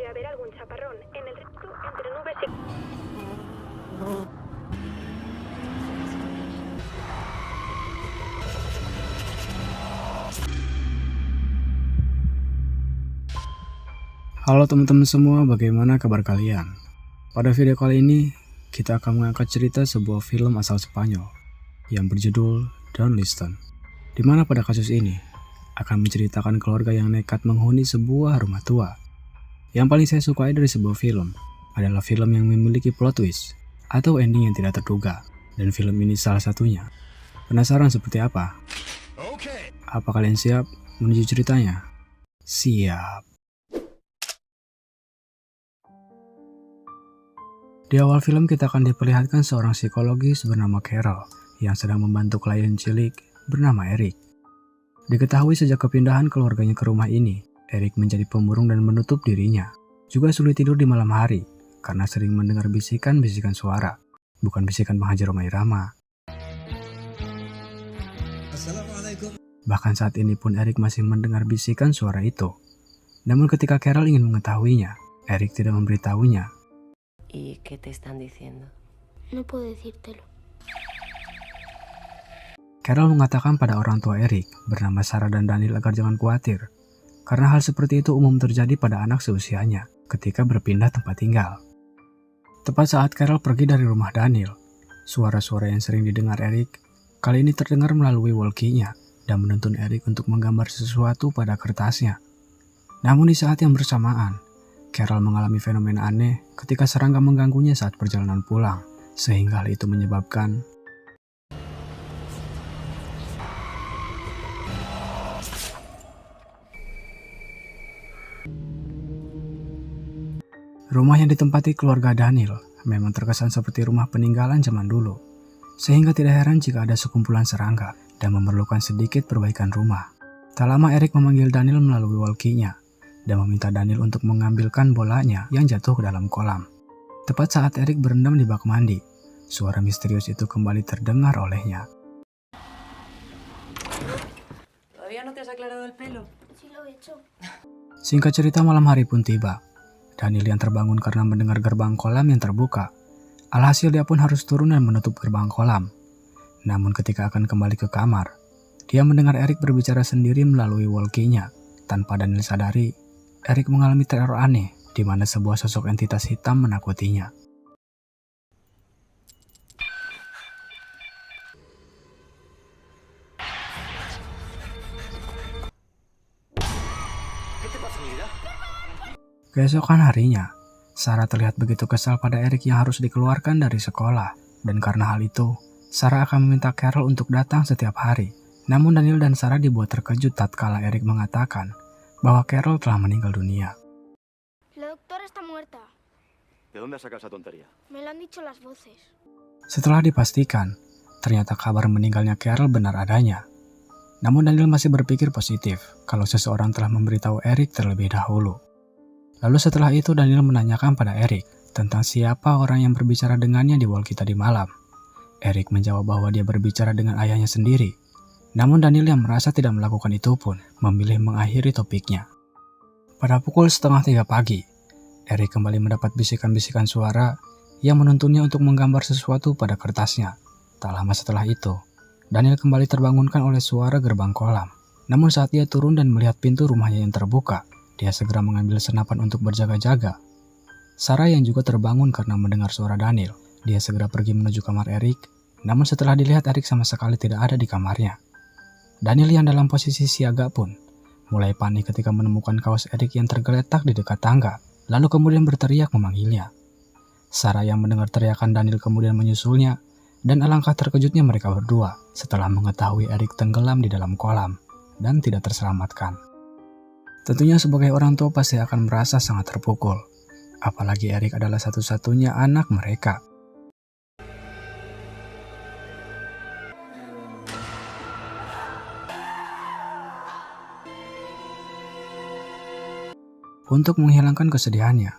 haber algún chaparrón en el resto entre nubes y... Halo teman-teman semua, bagaimana kabar kalian? Pada video kali ini, kita akan mengangkat cerita sebuah film asal Spanyol yang berjudul Don't Listen, di mana pada kasus ini akan menceritakan keluarga yang nekat menghuni sebuah rumah tua. Yang paling saya sukai dari sebuah film adalah film yang memiliki plot twist atau ending yang tidak terduga, dan film ini salah satunya. Penasaran seperti apa? Apa kalian siap menuju ceritanya? Siap. Di awal film kita akan diperlihatkan seorang psikologis bernama Carol yang sedang membantu klien cilik bernama Eric. Diketahui sejak kepindahan keluarganya ke rumah ini, Eric menjadi pemurung dan menutup dirinya. Juga sulit tidur di malam hari karena sering mendengar bisikan-bisikan suara, bukan bisikan penghajar Rhoma Irama. Bahkan saat ini pun Eric masih mendengar bisikan suara itu. Namun ketika Carol ingin mengetahuinya, Eric tidak memberitahunya. ¿Y qué te están diciendo? No puedo decírtelo. Carol mengatakan pada orang tua Eric bernama Sarah dan Daniel agar jangan khawatir, karena hal seperti itu umum terjadi pada anak seusianya ketika berpindah tempat tinggal. Tepat saat Carol pergi dari rumah Daniel, suara-suara yang sering didengar Eric kali ini terdengar melalui walkie-nya dan menuntun Eric untuk menggambar sesuatu pada kertasnya. Namun di saat yang bersamaan, Carol mengalami fenomena aneh ketika serangga mengganggunya saat perjalanan pulang, sehingga hal itu menyebabkan rumah yang ditempati keluarga Daniel memang terkesan seperti rumah peninggalan zaman dulu, sehingga tidak heran jika ada sekumpulan serangga dan memerlukan sedikit perbaikan rumah. Tak lama Eric memanggil Daniel melalui walkie-nya dan meminta Daniel untuk mengambilkan bolanya yang jatuh ke dalam kolam. Tepat saat Eric berendam di bak mandi, suara misterius itu kembali terdengar olehnya. ¿Todavía no te has aclarado el pelo? Sí lo he hecho. Singkat cerita, malam hari pun tiba. Daniel yang terbangun karena mendengar gerbang kolam yang terbuka. Alhasil dia pun harus turun dan menutup gerbang kolam. Namun ketika akan kembali ke kamar, dia mendengar Eric berbicara sendiri melalui walkie-nya. Tanpa Daniel sadari, Eric mengalami teror aneh di mana sebuah sosok entitas hitam menakutinya. Keesokan harinya, Sarah terlihat begitu kesal pada Eric yang harus dikeluarkan dari sekolah, dan karena hal itu, Sarah akan meminta Carol untuk datang setiap hari. Namun Daniel dan Sarah dibuat terkejut tatkala Eric mengatakan bahwa Carol telah meninggal dunia. La doctora está muerta. ¿De dónde has sacado esa tontería? Me lo han dicho las voces. Setelah dipastikan, ternyata kabar meninggalnya Carol benar adanya. Namun Daniel masih berpikir positif kalau seseorang telah memberitahu Eric terlebih dahulu. Lalu setelah itu Daniel menanyakan pada Eric tentang siapa orang yang berbicara dengannya di walkie tadi malam. Eric menjawab bahwa dia berbicara dengan ayahnya sendiri. Namun Daniel yang merasa tidak melakukan itu pun memilih mengakhiri topiknya. Pada pukul 2:30 pagi, Eric kembali mendapat bisikan-bisikan suara yang menuntunnya untuk menggambar sesuatu pada kertasnya. Tak lama setelah itu, Daniel kembali terbangunkan oleh suara gerbang kolam. Namun saat dia turun dan melihat pintu rumahnya yang terbuka, dia segera mengambil senapan untuk berjaga-jaga. Sarah yang juga terbangun karena mendengar suara Daniel, dia segera pergi menuju kamar Eric. Namun setelah dilihat Eric sama sekali tidak ada di kamarnya. Daniel yang dalam posisi siaga pun mulai panik ketika menemukan kaos Eric yang tergeletak di dekat tangga, lalu kemudian berteriak memanggilnya. Sarah yang mendengar teriakan Daniel kemudian menyusulnya, dan alangkah terkejutnya mereka berdua setelah mengetahui Eric tenggelam di dalam kolam dan tidak terselamatkan. Tentunya sebagai orang tua pasti akan merasa sangat terpukul, apalagi Eric adalah satu-satunya anak mereka. Untuk menghilangkan kesedihannya,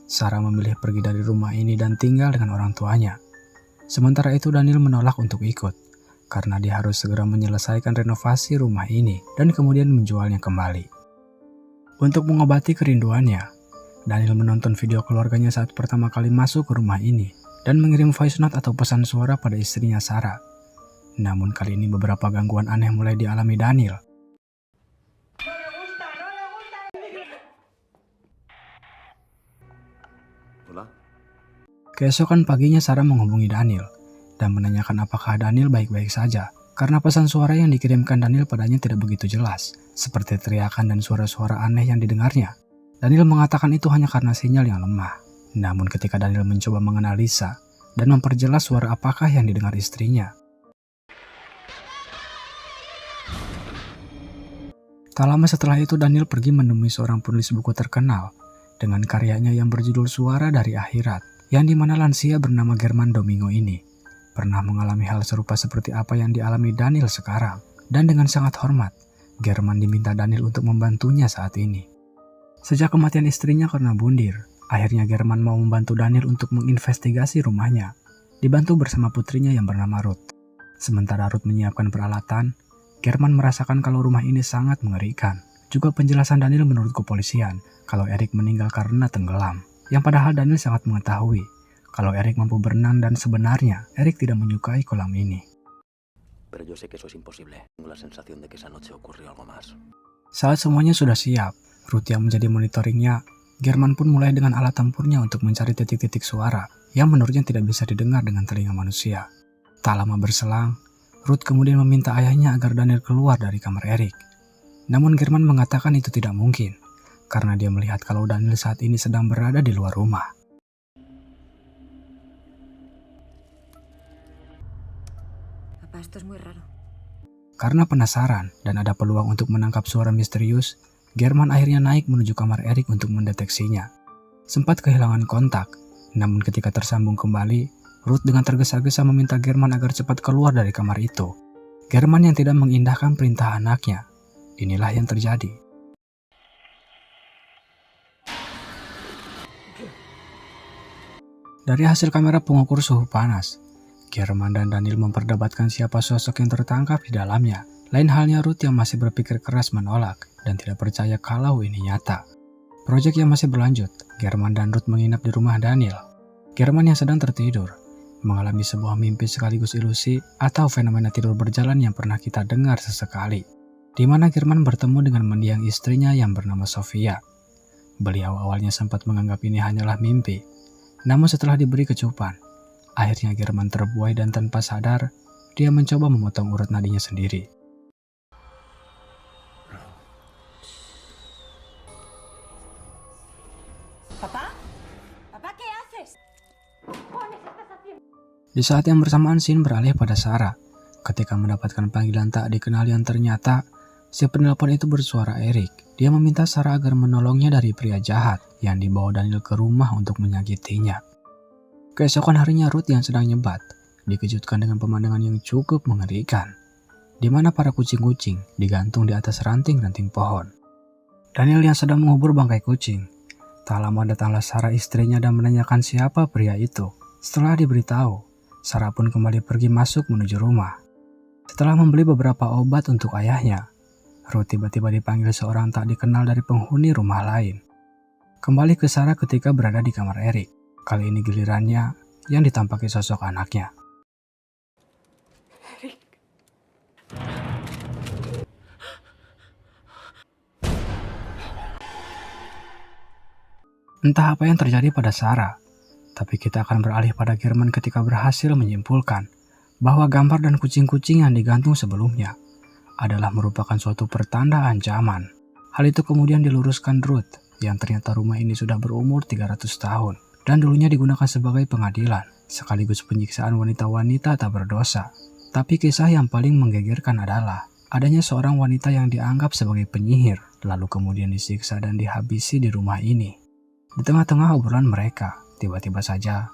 Sarah memilih pergi dari rumah ini dan tinggal dengan orang tuanya. Sementara itu Daniel menolak untuk ikut, karena dia harus segera menyelesaikan renovasi rumah ini dan kemudian menjualnya kembali. Untuk mengobati kerinduannya, Daniel menonton video keluarganya saat pertama kali masuk ke rumah ini dan mengirim voice note atau pesan suara pada istrinya Sarah. Namun kali ini beberapa gangguan aneh mulai dialami Daniel. Hola. Keesokan paginya Sarah menghubungi Daniel dan menanyakan apakah Daniel baik-baik saja karena pesan suara yang dikirimkan Daniel padanya tidak begitu jelas, seperti teriakan dan suara-suara aneh yang didengarnya. Daniel mengatakan itu hanya karena sinyal yang lemah. Namun ketika Daniel mencoba menganalisa dan memperjelas suara apakah yang didengar istrinya, tak lama setelah itu Daniel pergi menemui seorang penulis buku terkenal dengan karyanya yang berjudul Suara dari Akhirat, yang dimana lansia bernama German Domingo ini pernah mengalami hal serupa seperti apa yang dialami Daniel sekarang. Dan dengan sangat hormat, German diminta Daniel untuk membantunya saat ini. Sejak kematian istrinya karena bundir, akhirnya German mau membantu Daniel untuk menginvestigasi rumahnya, dibantu bersama putrinya yang bernama Ruth. Sementara Ruth menyiapkan peralatan, German merasakan kalau rumah ini sangat mengerikan. Juga penjelasan Daniel menurut kepolisian kalau Eric meninggal karena tenggelam, yang padahal Daniel sangat mengetahui kalau Eric mampu berenang dan sebenarnya Eric tidak menyukai kolam ini. Pero yo sé que eso es imposible. Tengo la sensación de que esa noche ocurrió algo más. Saat semuanya sudah siap, Ruth yang menjadi monitoringnya, German pun mulai dengan alat tempurnya untuk mencari titik-titik suara yang menurutnya tidak bisa didengar dengan telinga manusia. Tak lama berselang, Ruth kemudian meminta ayahnya agar Daniel keluar dari kamar Eric. Namun German mengatakan itu tidak mungkin, karena dia melihat kalau Daniel saat ini sedang berada di luar rumah. Papá, esto es muy raro. Karena penasaran dan ada peluang untuk menangkap suara misterius, German akhirnya naik menuju kamar Eric untuk mendeteksinya. Sempat kehilangan kontak, namun ketika tersambung kembali, Ruth dengan tergesa-gesa meminta German agar cepat keluar dari kamar itu. German yang tidak mengindahkan perintah anaknya. Inilah yang terjadi. Dari hasil kamera pengukur suhu panas, German dan Daniel memperdebatkan siapa sosok yang tertangkap di dalamnya. Lain halnya Ruth yang masih berpikir keras menolak dan tidak percaya kalau ini nyata. Proyek yang masih berlanjut, German dan Ruth menginap di rumah Daniel. German yang sedang tertidur, mengalami sebuah mimpi sekaligus ilusi atau fenomena tidur berjalan yang pernah kita dengar sesekali, di mana German bertemu dengan mendiang istrinya yang bernama Sofia. Beliau awalnya sempat menganggap ini hanyalah mimpi, namun setelah diberi kecupan, akhirnya German terbuai dan tanpa sadar, dia mencoba memotong urat nadinya sendiri. ¿Papá? ¿Papá qué haces? Di saat yang bersamaan scene beralih pada Sarah. Ketika mendapatkan panggilan tak dikenal yang ternyata, si penelpon itu bersuara Eric. Dia meminta Sarah agar menolongnya dari pria jahat yang dibawa Daniel ke rumah untuk menyakitinya. Keesokan harinya Ruth yang sedang nyebat dikejutkan dengan pemandangan yang cukup mengerikan, di mana para kucing-kucing digantung di atas ranting-ranting pohon. Daniel yang sedang mengubur bangkai kucing. Tak lama datanglah Sarah istrinya dan menanyakan siapa pria itu. Setelah diberitahu, Sarah pun kembali pergi masuk menuju rumah. Setelah membeli beberapa obat untuk ayahnya, Ruth tiba-tiba dipanggil seorang tak dikenal dari penghuni rumah lain. Kembali ke Sarah ketika berada di kamar Eric. Kali ini gilirannya yang ditampaki sosok anaknya. Eric. Entah apa yang terjadi pada Sarah, tapi kita akan beralih pada German ketika berhasil menyimpulkan bahwa gambar dan kucing-kucing yang digantung sebelumnya adalah merupakan suatu pertanda ancaman. Hal itu kemudian diluruskan Ruth, yang ternyata rumah ini sudah berumur 300 tahun dan dulunya digunakan sebagai pengadilan, sekaligus penyiksaan wanita-wanita tak berdosa. Tapi kisah yang paling menggegerkan adalah adanya seorang wanita yang dianggap sebagai penyihir, lalu kemudian disiksa dan dihabisi di rumah ini. Di tengah-tengah obrolan mereka, tiba-tiba saja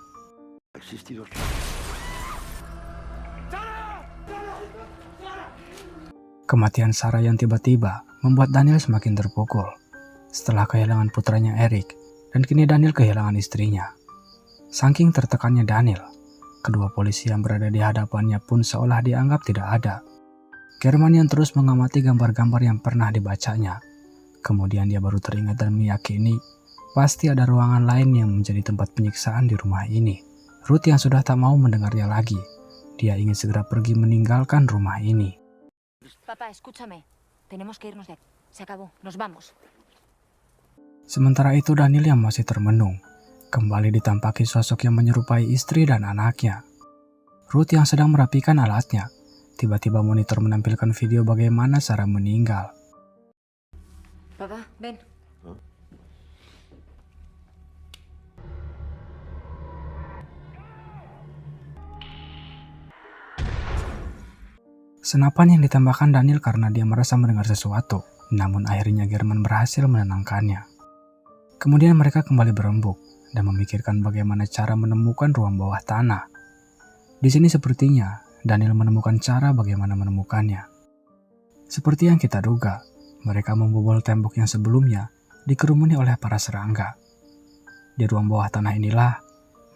kematian Sarah yang tiba-tiba membuat Daniel semakin terpukul. Setelah kehilangan putranya Eric, dan kini Daniel kehilangan istrinya. Saking tertekannya Daniel, kedua polisi yang berada di hadapannya pun seolah dianggap tidak ada. German yang terus mengamati gambar-gambar yang pernah dibacanya. Kemudian dia baru teringat dan meyakini pasti ada ruangan lain yang menjadi tempat penyiksaan di rumah ini. Ruth yang sudah tak mau mendengarnya lagi. Dia ingin segera pergi meninggalkan rumah ini. Papá, escúchame. Tenemos que irnos de aquí. Se acabó. Nos vamos. Sementara itu Daniel yang masih termenung, kembali ditampaki sosok yang menyerupai istri dan anaknya. Ruth yang sedang merapikan alatnya. Tiba-tiba monitor menampilkan video bagaimana Sarah meninggal. Papá, ven. Senapan yang ditembakkan Daniel karena dia merasa mendengar sesuatu, namun akhirnya German berhasil menenangkannya. Kemudian mereka kembali berembuk dan memikirkan bagaimana cara menemukan ruang bawah tanah. Di sini sepertinya Daniel menemukan cara bagaimana menemukannya. Seperti yang kita duga, mereka membobol tembok yang sebelumnya dikerumuni oleh para serangga. Di ruang bawah tanah inilah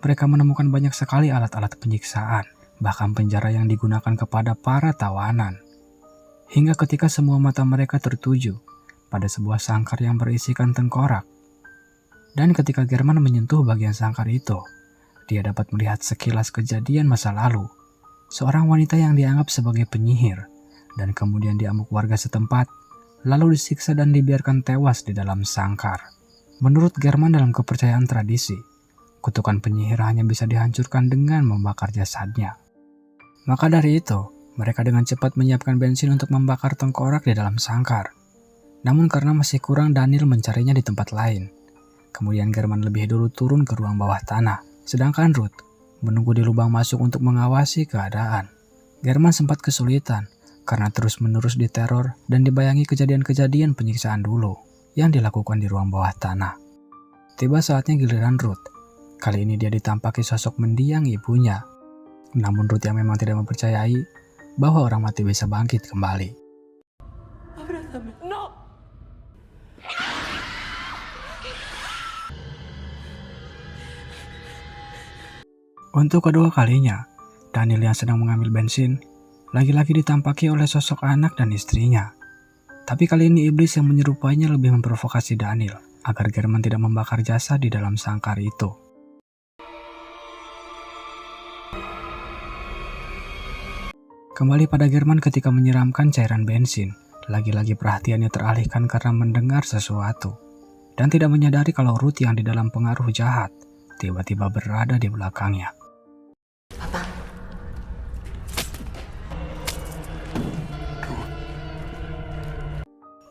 mereka menemukan banyak sekali alat-alat penyiksaan, bahkan penjara yang digunakan kepada para tawanan. Hingga ketika semua mata mereka tertuju pada sebuah sangkar yang berisikan tengkorak. Dan ketika German menyentuh bagian sangkar itu, dia dapat melihat sekilas kejadian masa lalu. Seorang wanita yang dianggap sebagai penyihir, dan kemudian diamuk warga setempat, lalu disiksa dan dibiarkan tewas di dalam sangkar. Menurut German dalam kepercayaan tradisi, kutukan penyihir hanya bisa dihancurkan dengan membakar jasadnya. Maka dari itu, mereka dengan cepat menyiapkan bensin untuk membakar tengkorak di dalam sangkar. Namun karena masih kurang, Daniel mencarinya di tempat lain. Kemudian German lebih dulu turun ke ruang bawah tanah, sedangkan Ruth menunggu di lubang masuk untuk mengawasi keadaan. German sempat kesulitan karena terus-menerus diteror dan dibayangi kejadian-kejadian penyiksaan dulu yang dilakukan di ruang bawah tanah. Tiba saatnya giliran Ruth. Kali ini dia ditampaki sosok mendiang ibunya. Namun Ruth yang memang tidak mempercayai bahwa orang mati bisa bangkit kembali. Abrázame. No. Untuk kedua kalinya, Daniel yang sedang mengambil bensin, lagi-lagi ditampaki oleh sosok anak dan istrinya. Tapi kali ini iblis yang menyerupainya lebih memprovokasi Daniel agar German tidak membakar jasad di dalam sangkar itu. Kembali pada German ketika menyiramkan cairan bensin, lagi-lagi perhatiannya teralihkan karena mendengar sesuatu. Dan tidak menyadari kalau Ruth yang di dalam pengaruh jahat tiba-tiba berada di belakangnya. Papá.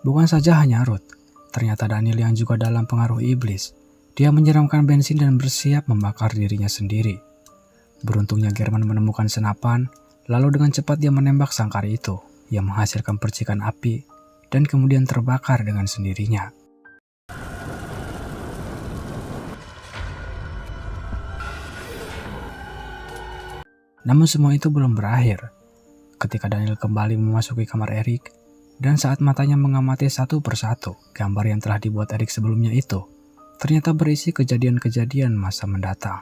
Bukan saja hanya Ruth, ternyata Daniel yang juga dalam pengaruh iblis. Dia menyiramkan bensin dan bersiap membakar dirinya sendiri. Beruntungnya German menemukan senapan, lalu dengan cepat dia menembak sangkar itu yang menghasilkan percikan api dan kemudian terbakar dengan sendirinya. Namun semua itu belum berakhir. Ketika Daniel kembali memasuki kamar Eric, dan saat matanya mengamati satu persatu gambar yang telah dibuat Eric sebelumnya itu, ternyata berisi kejadian-kejadian masa mendatang.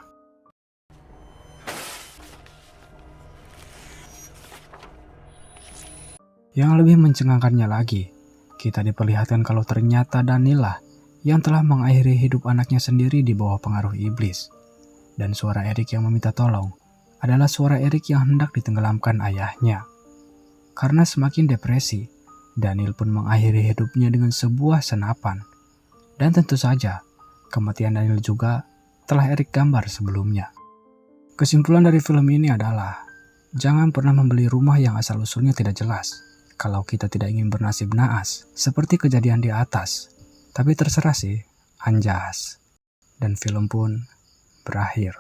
Yang lebih mencengangkannya lagi, kita diperlihatkan kalau ternyata Daniel lah yang telah mengakhiri hidup anaknya sendiri di bawah pengaruh iblis. Dan suara Eric yang meminta tolong adalah suara Eric yang hendak ditenggelamkan ayahnya. Karena semakin depresi, Daniel pun mengakhiri hidupnya dengan sebuah senapan. Dan tentu saja, kematian Daniel juga telah Eric gambar sebelumnya. Kesimpulan dari film ini adalah, jangan pernah membeli rumah yang asal-usulnya tidak jelas. Kalau kita tidak ingin bernasib naas, seperti kejadian di atas. Tapi terserah sih, anjas. Dan film pun berakhir.